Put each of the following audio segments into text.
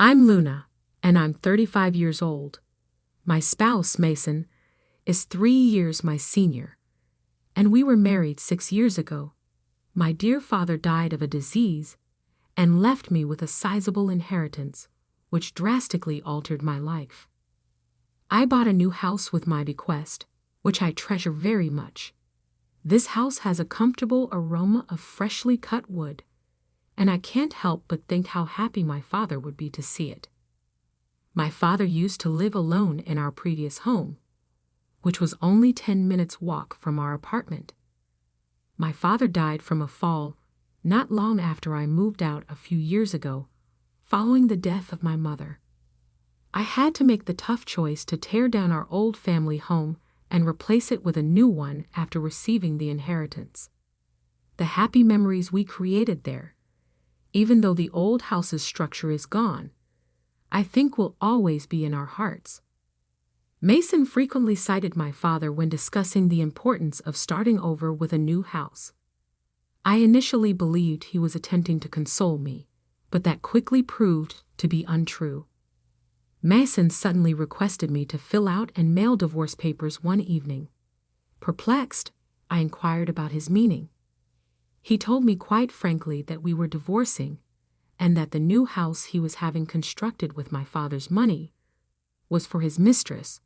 I'm Luna, and I'm 35 years old. My spouse, Mason, is 3 years my senior, and we were married 6 years ago. My dear father died of a disease and left me with a sizable inheritance, which drastically altered my life. I bought a new house with my bequest, which I treasure very much. This house has a comfortable aroma of freshly cut wood, and I can't help but think how happy my father would be to see it. My father used to live alone in our previous home, which was only 10 minutes' walk from our apartment. My father died from a fall not long after I moved out a few years ago, following the death of my mother. I had to make the tough choice to tear down our old family home and replace it with a new one after receiving the inheritance. The happy memories we created there, even though the old house's structure is gone, I think will always be in our hearts. Mason frequently cited my father when discussing the importance of starting over with a new house. I initially believed he was attempting to console me, but that quickly proved to be untrue. Mason suddenly requested me to fill out and mail divorce papers one evening. Perplexed, I inquired about his meaning. He told me quite frankly that we were divorcing and that the new house he was having constructed with my father's money was for his mistress,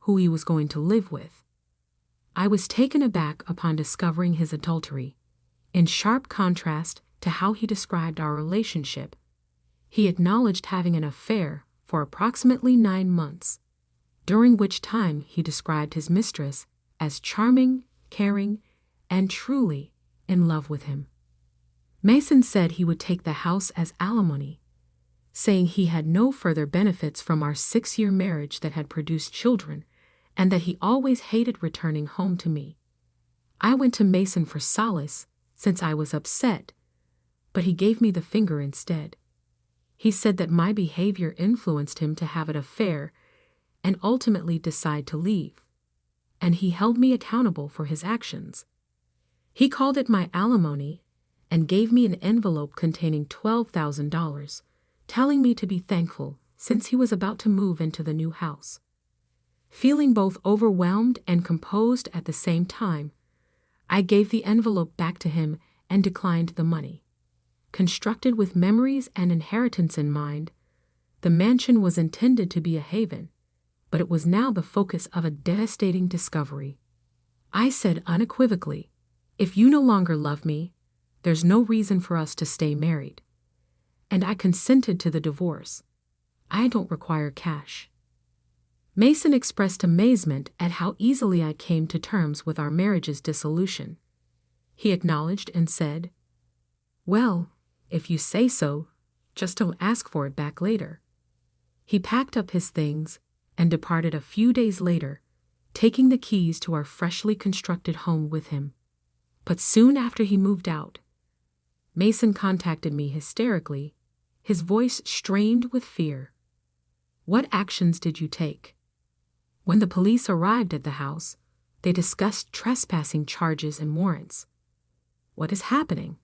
who he was going to live with. I was taken aback upon discovering his adultery. In sharp contrast to how he described our relationship, he acknowledged having an affair for approximately 9 months, during which time he described his mistress as charming, caring, and truly in love with him. Mason said he would take the house as alimony, saying he had no further benefits from our 6-year marriage that had produced children, and that he always hated returning home to me. I went to Mason for solace since I was upset, but he gave me the finger instead. He said that my behavior influenced him to have an affair and ultimately decide to leave, and he held me accountable for his actions. He called it my alimony and gave me an envelope containing $12,000, telling me to be thankful since he was about to move into the new house. Feeling both overwhelmed and composed at the same time, I gave the envelope back to him and declined the money. Constructed with memories and inheritance in mind, the mansion was intended to be a haven, but it was now the focus of a devastating discovery. I said unequivocally, "If you no longer love me, there's no reason for us to stay married." And I consented to the divorce. I don't require cash. Mason expressed amazement at how easily I came to terms with our marriage's dissolution. He acknowledged and said, "Well, if you say so, just don't ask for it back later." He packed up his things and departed a few days later, taking the keys to our freshly constructed home with him. But soon after he moved out, Mason contacted me hysterically, his voice strained with fear. "What actions did you take?" When the police arrived at the house, they discussed trespassing charges and warrants. "What is happening?"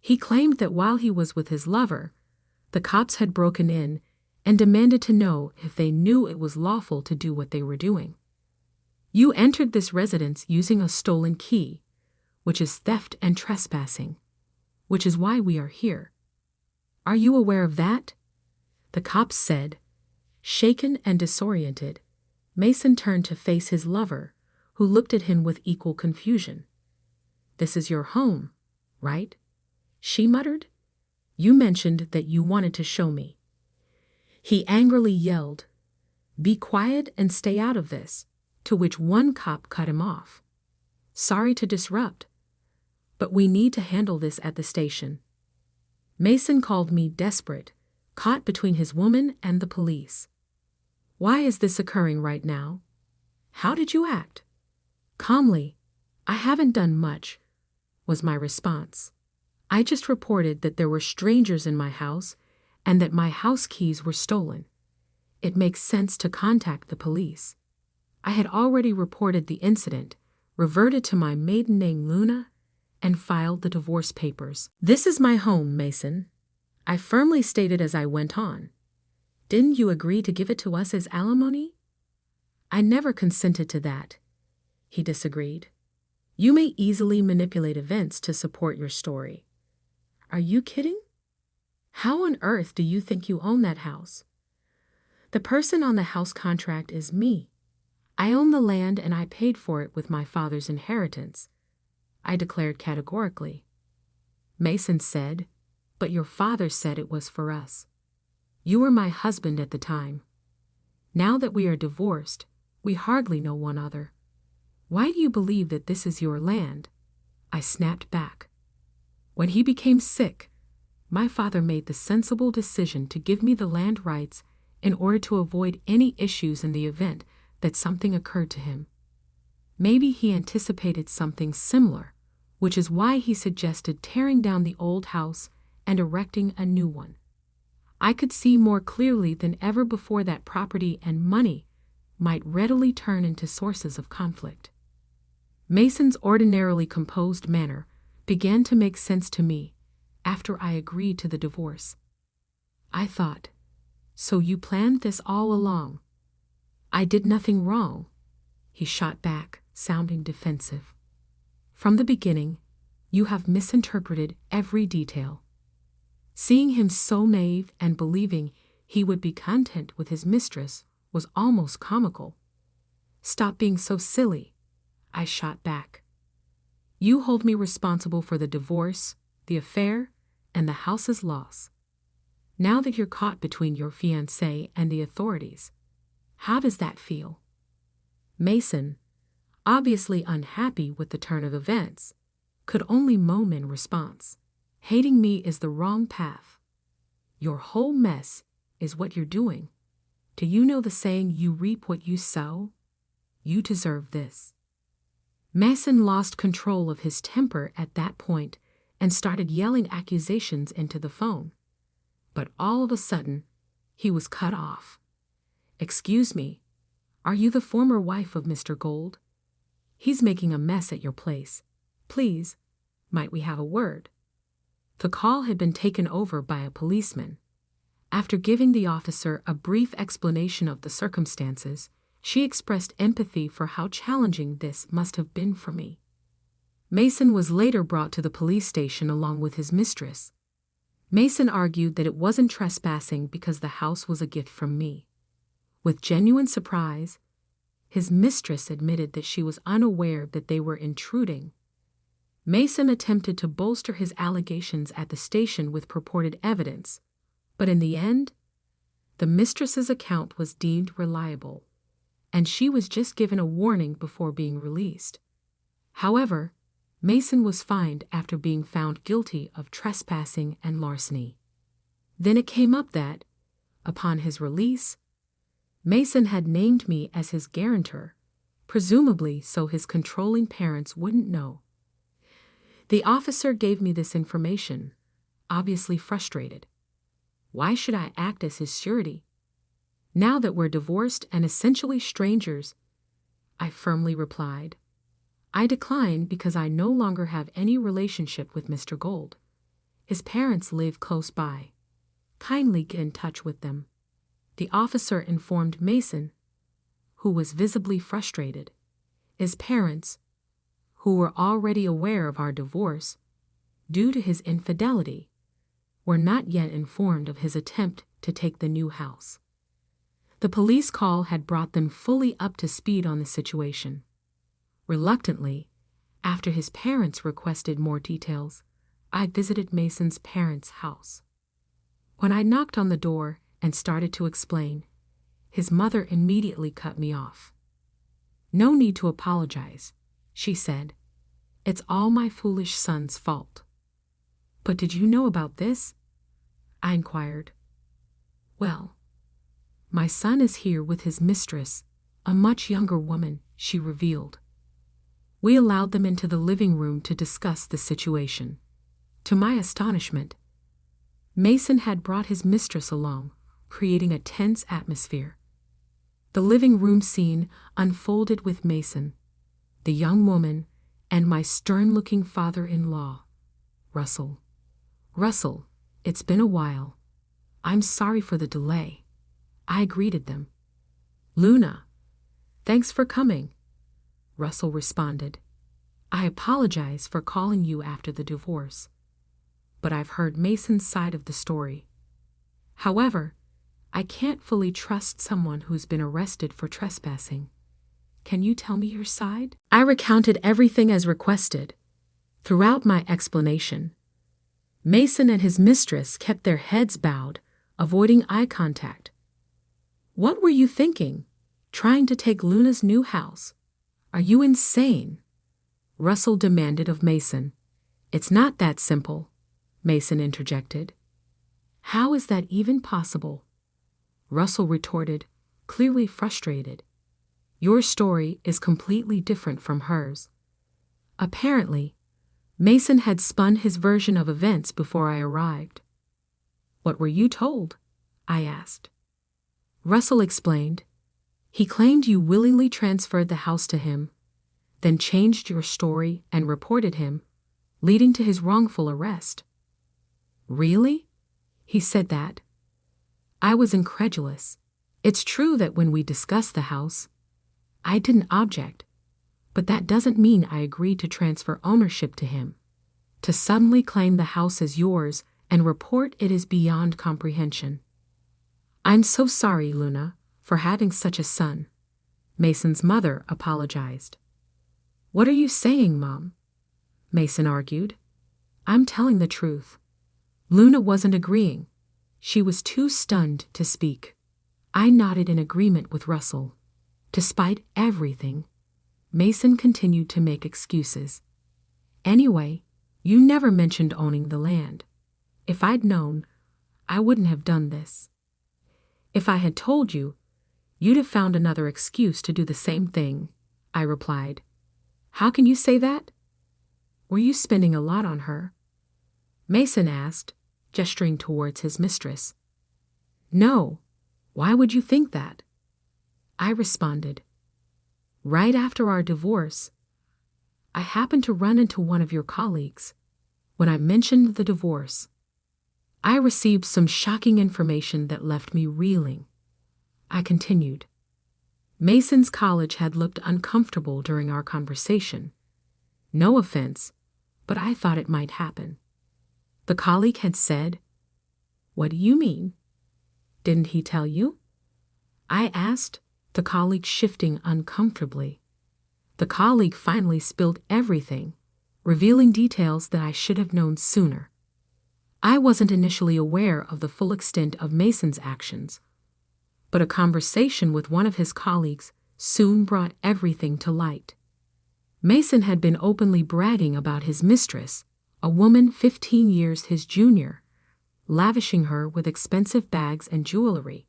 He claimed that while he was with his lover, the cops had broken in and demanded to know if they knew it was lawful to do what they were doing. "You entered this residence using a stolen key, which is theft and trespassing, which is why we are here. Are you aware of that?" the cops said. Shaken and disoriented, Mason turned to face his lover, who looked at him with equal confusion. "This is your home, right?" she muttered. "You mentioned that you wanted to show me." He angrily yelled, "Be quiet and stay out of this," to which one cop cut him off. "Sorry to disrupt, but we need to handle this at the station." Mason called me desperate, caught between his woman and the police. "Why is this occurring right now? How did you act?" Calmly, "I haven't done much," was my response. "I just reported that there were strangers in my house and that my house keys were stolen. It makes sense to contact the police." I had already reported the incident, reverted to my maiden name Luna, and filed the divorce papers. "This is my home, Mason. I firmly stated as I went on. Didn't you agree to give it to us as alimony? I never consented to that. He disagreed. You may easily manipulate events to support your story. Are you kidding? How on earth do you think you own that house? The person on the house contract is me. I own the land and I paid for it with my father's inheritance, I declared categorically. Mason said, but your father said it was for us. You were my husband at the time. Now that we are divorced, we hardly know one another. Why do you believe that this is your land? I snapped back. When he became sick, my father made the sensible decision to give me the land rights in order to avoid any issues in the event that something occurred to him. Maybe he anticipated something similar, which is why he suggested tearing down the old house and erecting a new one. I could see more clearly than ever before that property and money might readily turn into sources of conflict. Mason's ordinarily composed manner began to make sense to me after I agreed to the divorce. I thought, so you planned this all along? I did nothing wrong, he shot back, sounding defensive. From the beginning, you have misinterpreted every detail. Seeing him so naive and believing he would be content with his mistress was almost comical. Stop being so silly, I shot back. You hold me responsible for the divorce, the affair, and the house's loss. Now that you're caught between your fiancé and the authorities, how does that feel? Mason, obviously unhappy with the turn of events, could only moan in response. Hating me is the wrong path. Your whole mess is what you're doing. Do you know the saying, you reap what you sow? You deserve this. Mason lost control of his temper at that point and started yelling accusations into the phone. But all of a sudden, he was cut off. Excuse me, are you the former wife of Mr. Gold? He's making a mess at your place. Please, might we have a word? The call had been taken over by a policeman. After giving the officer a brief explanation of the circumstances, she expressed empathy for how challenging this must have been for me. Mason was later brought to the police station along with his mistress. Mason argued that it wasn't trespassing because the house was a gift from me. With genuine surprise, his mistress admitted that she was unaware that they were intruding. Mason attempted to bolster his allegations at the station with purported evidence, but in the end, the mistress's account was deemed reliable, and she was just given a warning before being released. However, Mason was fined after being found guilty of trespassing and larceny. Then it came up that, upon his release, Mason had named me as his guarantor, presumably so his controlling parents wouldn't know. The officer gave me this information, obviously frustrated. Why should I act as his surety? Now that we're divorced and essentially strangers, I firmly replied. I declined because I no longer have any relationship with Mr. Gold. His parents live close by. Kindly get in touch with them. The officer informed Mason, who was visibly frustrated. His parents, who were already aware of our divorce, due to his infidelity, were not yet informed of his attempt to take the new house. The police call had brought them fully up to speed on the situation. Reluctantly, after his parents requested more details, I visited Mason's parents' house. When I knocked on the door and started to explain, his mother immediately cut me off. No need to apologize, she said. It's all my foolish son's fault. But did you know about this? I inquired. Well, my son is here with his mistress, a much younger woman, she revealed. We allowed them into the living room to discuss the situation. To my astonishment, Mason had brought his mistress along, creating a tense atmosphere. The living room scene unfolded with Mason, the young woman, and my stern-looking father-in-law, Russell. Russell, It's been a while. I'm sorry for the delay. I greeted them. Luna, thanks for coming, Russell responded. I apologize for calling you after the divorce, but I've heard Mason's side of the story. However, I can't fully trust someone who's been arrested for trespassing. Can you tell me your side? I recounted everything as requested. Throughout my explanation, Mason and his mistress kept their heads bowed, avoiding eye contact. What were you thinking? Trying to take Luna's new house? Are you insane? Russell demanded of Mason. It's not that simple, Mason interjected. How is that even possible? Russell retorted, clearly frustrated. Your story is completely different from hers. Apparently, Mason had spun his version of events before I arrived. What were you told? I asked. Russell explained. He claimed you willingly transferred the house to him, then changed your story and reported him, leading to his wrongful arrest. Really? He said that. I was incredulous. It's true that when we discussed the house, I didn't object, but that doesn't mean I agreed to transfer ownership to him. To suddenly claim the house as yours and report it is beyond comprehension. I'm so sorry, Luna, for having such a son. Mason's mother apologized. What are you saying, Mom? Mason argued. I'm telling the truth. Luna wasn't agreeing. She was too stunned to speak. I nodded in agreement with Russell. Despite everything, Mason continued to make excuses. Anyway, you never mentioned owning the land. If I'd known, I wouldn't have done this. If I had told you, you'd have found another excuse to do the same thing, I replied. How can you say that? Were you spending a lot on her? Mason asked, gesturing towards his mistress. No. Why would you think that? I responded. Right after our divorce, I happened to run into one of your colleagues. When I mentioned the divorce, I received some shocking information that left me reeling. I continued. Mason's college had looked uncomfortable during our conversation. No offense, but I thought it might happen. The colleague had said, What do you mean? Didn't he tell you? I asked, the colleague shifting uncomfortably. The colleague finally spilled everything, revealing details that I should have known sooner. I wasn't initially aware of the full extent of Mason's actions, but a conversation with one of his colleagues soon brought everything to light. Mason had been openly bragging about his mistress, a woman 15 years his junior, lavishing her with expensive bags and jewelry.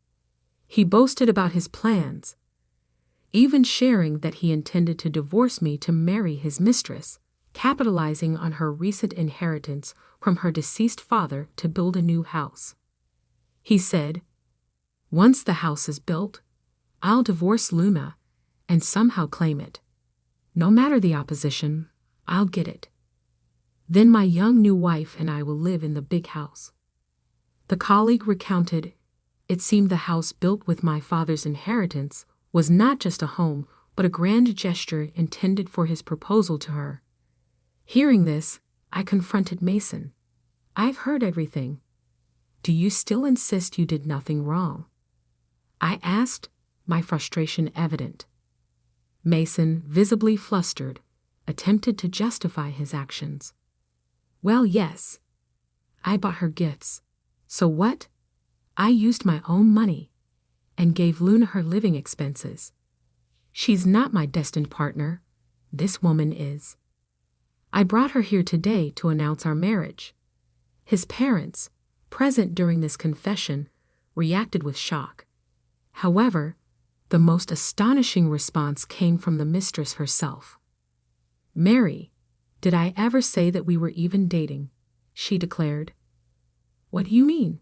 He boasted about his plans, even sharing that he intended to divorce me to marry his mistress, capitalizing on her recent inheritance from her deceased father to build a new house. He said, Once the house is built, I'll divorce Luna and somehow claim it. No matter the opposition, I'll get it. Then my young new wife and I will live in the big house. The colleague recounted, it seemed the house built with my father's inheritance was not just a home, but a grand gesture intended for his proposal to her. Hearing this, I confronted Mason. I've heard everything. Do you still insist you did nothing wrong? I asked, my frustration evident. Mason, visibly flustered, attempted to justify his actions. Well, yes. I bought her gifts. So what? I used my own money and gave Luna her living expenses. She's not my destined partner. This woman is. I brought her here today to announce our marriage. His parents, present during this confession, reacted with shock. However, the most astonishing response came from the mistress herself. Mary, did I ever say that we were even dating? She declared. What do you mean?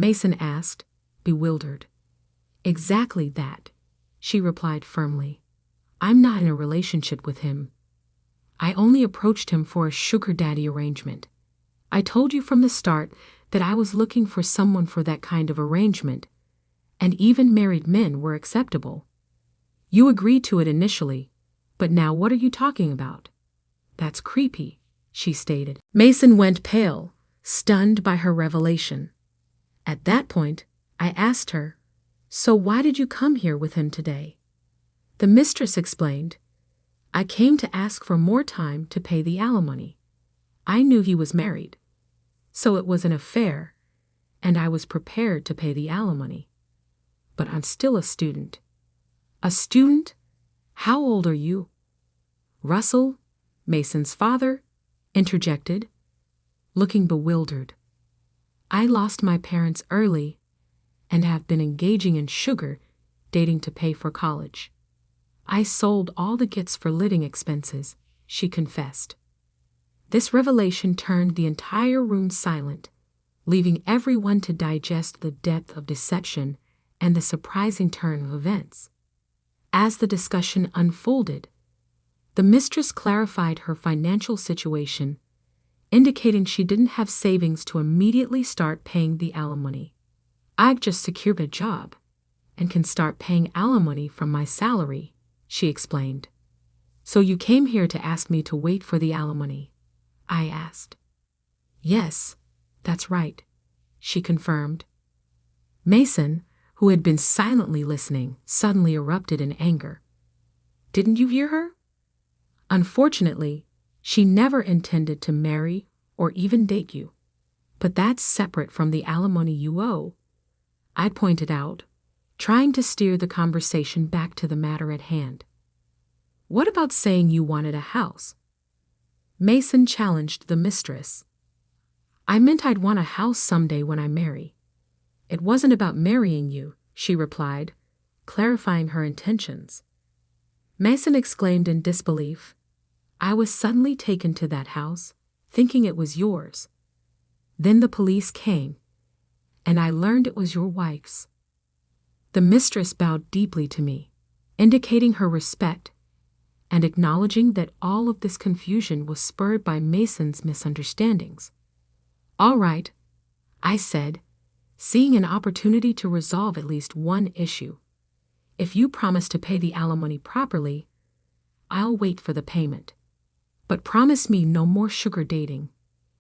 Mason asked, bewildered. Exactly that, she replied firmly. I'm not in a relationship with him. I only approached him for a sugar daddy arrangement. I told you from the start that I was looking for someone for that kind of arrangement, and even married men were acceptable. You agreed to it initially, but now what are you talking about? That's creepy, she stated. Mason went pale, stunned by her revelation. At that point, I asked her, "So why did you come here with him today?" The mistress explained, "I came to ask for more time to pay the alimony. I knew he was married, so it was an affair, and I was prepared to pay the alimony. But I'm still a student." "A student? How old are you?" Russell, Mason's father, interjected, looking bewildered. "I lost my parents early and have been engaging in sugar dating to pay for college. I sold all the gifts for living expenses," she confessed. This revelation turned the entire room silent, leaving everyone to digest the depth of deception and the surprising turn of events. As the discussion unfolded, the mistress clarified her financial situation, indicating she didn't have savings to immediately start paying the alimony. "I've just secured a job and can start paying alimony from my salary," she explained. "So you came here to ask me to wait for the alimony?" I asked. "Yes, that's right," she confirmed. Mason, who had been silently listening, suddenly erupted in anger. "Didn't you hear her? Unfortunately, she never intended to marry or even date you. But that's separate from the alimony you owe," I pointed out, trying to steer the conversation back to the matter at hand. "What about saying you wanted a house?" Mason challenged the mistress. "I meant I'd want a house someday when I marry. It wasn't about marrying you," she replied, clarifying her intentions. Mason exclaimed in disbelief. "I was suddenly taken to that house, thinking it was yours. Then the police came, and I learned it was your wife's." The mistress bowed deeply to me, indicating her respect and acknowledging that all of this confusion was spurred by Mason's misunderstandings. "All right," I said, seeing an opportunity to resolve at least one issue. "If you promise to pay the alimony properly, I'll wait for the payment. But promise me no more sugar dating.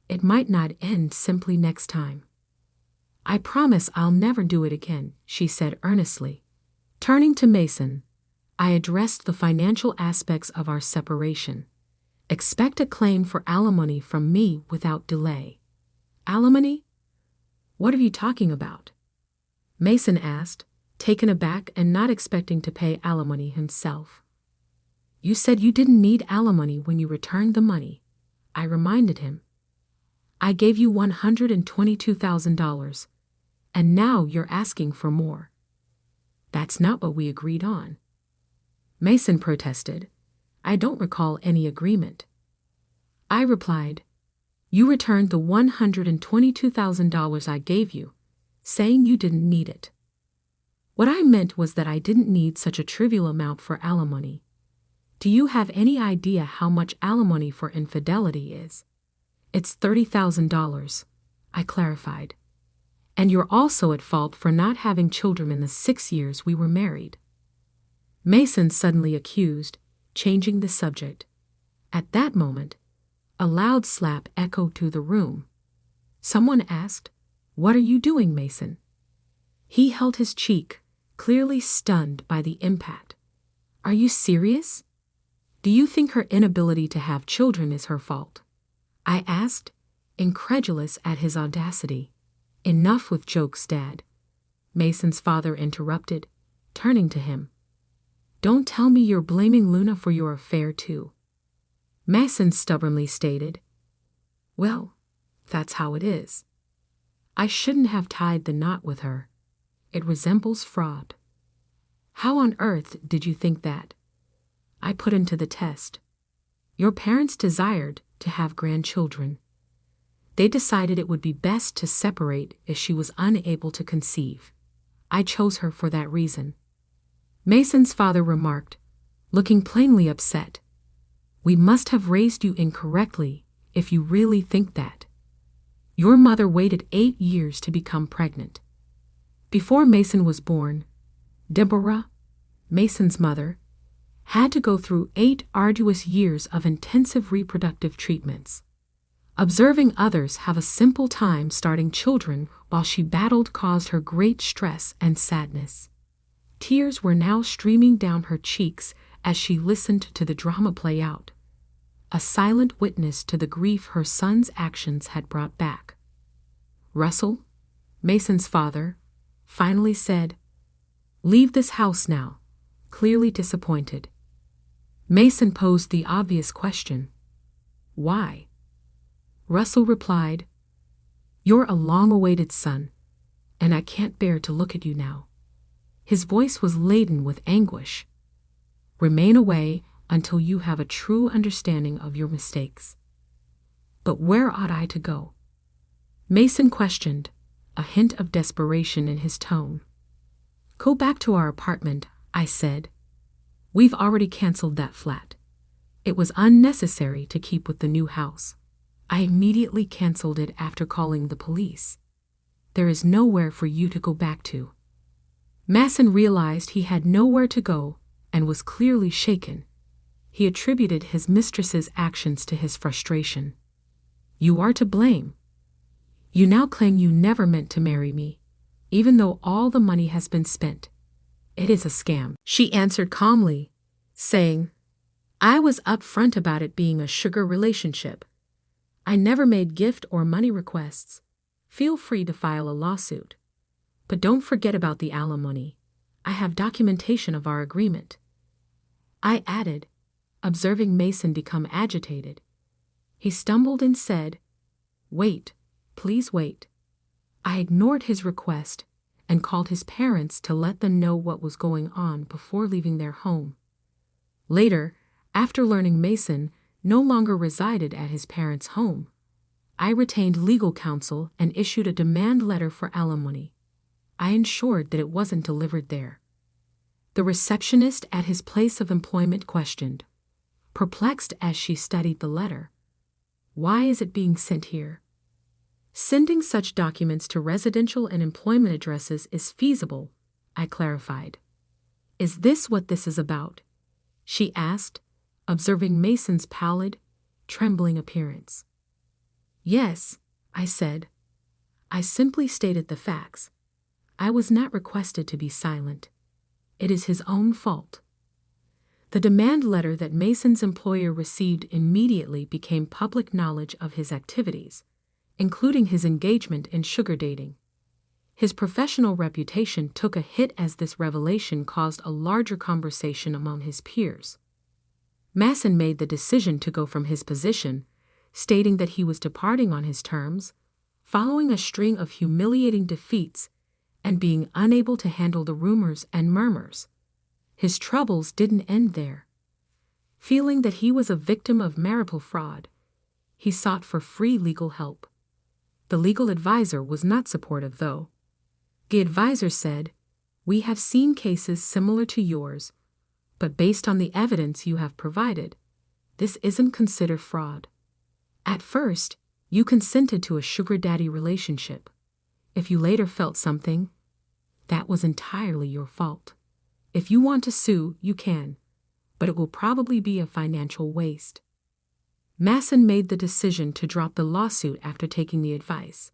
It might not end simply next time." "I promise I'll never do it again," she said earnestly. Turning to Mason, I addressed the financial aspects of our separation. "Expect a claim for alimony from me without delay." "Alimony? What are you talking about?" Mason asked, taken aback and not expecting to pay alimony himself. "You said you didn't need alimony when you returned the money," I reminded him. "I gave you $122,000, and now you're asking for more. That's not what we agreed on." Mason protested. "I don't recall any agreement." I replied, "You returned the $122,000 I gave you, saying you didn't need it. What I meant was that I didn't need such a trivial amount for alimony. Do you have any idea how much alimony for infidelity is? It's $30,000, I clarified. And you're also at fault for not having children in the 6 years we were married." Mason suddenly accused, changing the subject. At that moment, a loud slap echoed through the room. Someone asked, "What are you doing, Mason?" He held his cheek, clearly stunned by the impact. "Are you serious? Do you think her inability to have children is her fault?" I asked, incredulous at his audacity. "Enough with jokes, Dad," Mason's father interrupted, turning to him. "Don't tell me you're blaming Luna for your affair, too." Mason stubbornly stated, "Well, that's how it is. I shouldn't have tied the knot with her. It resembles fraud." "How on earth did you think that?" I put into the test. "Your parents desired to have grandchildren. They decided it would be best to separate if she was unable to conceive. I chose her for that reason." Mason's father remarked, looking plainly upset, "We must have raised you incorrectly if you really think that. Your mother waited 8 years to become pregnant. Before Mason was born, Deborah, Mason's mother, had to go through 8 arduous years of intensive reproductive treatments. Observing others have a simple time starting children while she battled caused her great stress and sadness. Tears were now streaming down her cheeks as she listened to the drama play out, a silent witness to the grief her son's actions had brought back. Russell, Mason's father, finally said, "Leave this house now," clearly disappointed. Mason posed the obvious question, "Why?" Russell replied, "You're a long-awaited son, and I can't bear to look at you now." His voice was laden with anguish. "Remain away until you have a true understanding of your mistakes." "But where ought I to go?" Mason questioned, a hint of desperation in his tone. "Go back to our apartment," I said. "We've already canceled that flat. It was unnecessary to keep with the new house. I immediately canceled it after calling the police. There is nowhere for you to go back to." Mason realized he had nowhere to go and was clearly shaken. He attributed his mistress's actions to his frustration. "You are to blame. You now claim you never meant to marry me, even though all the money has been spent. It is a scam," she answered calmly, saying, "I was upfront about it being a sugar relationship. I never made gift or money requests. Feel free to file a lawsuit. But don't forget about the alimony. I have documentation of our agreement." I added, observing Mason become agitated. He stumbled and said, "Wait, please wait." I ignored his request and called his parents to let them know what was going on before leaving their home. Later, after learning Mason no longer resided at his parents' home, I retained legal counsel and issued a demand letter for alimony. I ensured that it wasn't delivered there. The receptionist at his place of employment questioned, perplexed as she studied the letter, "Why is it being sent here?" "Sending such documents to residential and employment addresses is feasible," I clarified. "Is this what this is about?" she asked, observing Mason's pallid, trembling appearance. "Yes," I said. "I simply stated the facts. I was not requested to be silent. It is his own fault." The demand letter that Mason's employer received immediately became public knowledge of his activities, including his engagement in sugar dating. His professional reputation took a hit as this revelation caused a larger conversation among his peers. Mason made the decision to go from his position, stating that he was departing on his terms, following a string of humiliating defeats and being unable to handle the rumors and murmurs. His troubles didn't end there. Feeling that he was a victim of marital fraud, he sought for free legal help. The legal advisor was not supportive, though. The advisor said, "We have seen cases similar to yours, but based on the evidence you have provided, this isn't considered fraud. At first, you consented to a sugar daddy relationship. If you later felt something, that was entirely your fault. If you want to sue, you can, but it will probably be a financial waste." Mason made the decision to drop the lawsuit after taking the advice.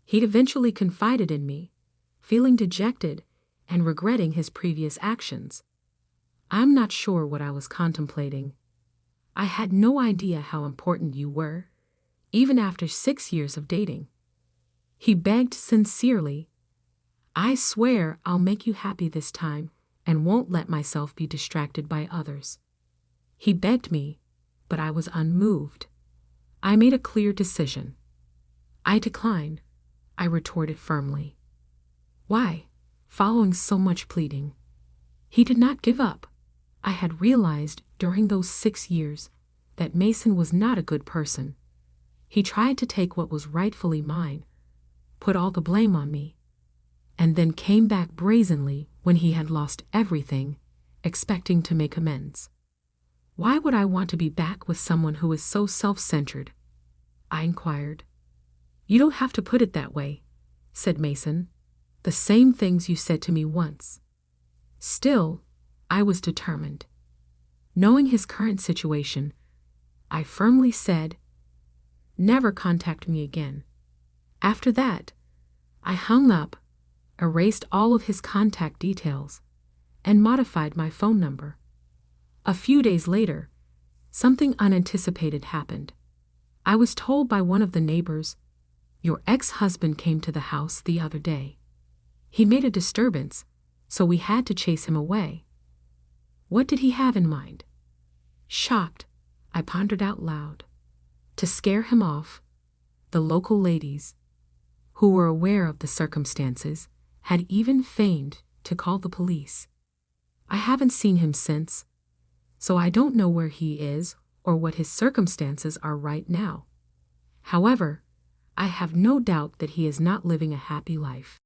He'd eventually confided in me, feeling dejected and regretting his previous actions. I'm not sure what I was contemplating. I had no idea how important you were, even after 6 years of dating. He begged sincerely, "I swear I'll make you happy this time and won't let myself be distracted by others." He begged me, but I was unmoved. I made a clear decision. "I decline," I retorted firmly. "Why?" Following so much pleading. He did not give up. I had realized during those 6 years that Mason was not a good person. He tried to take what was rightfully mine, put all the blame on me, and then came back brazenly when he had lost everything, expecting to make amends. Why would I want to be back with someone who is so self-centered? I inquired. You don't have to put it that way, said Mason. The same things you said to me once. Still, I was determined. Knowing his current situation, I firmly said, never contact me again. After that, I hung up, erased all of his contact details, and modified my phone number. A few days later, something unanticipated happened. I was told by one of the neighbors, your ex-husband came to the house the other day. He made a disturbance, so we had to chase him away. What did he have in mind? Shocked, I pondered out loud. To scare him off, the local ladies, who were aware of the circumstances, had even feigned to call the police. I haven't seen him since, so I don't know where he is or what his circumstances are right now. However, I have no doubt that he is not living a happy life.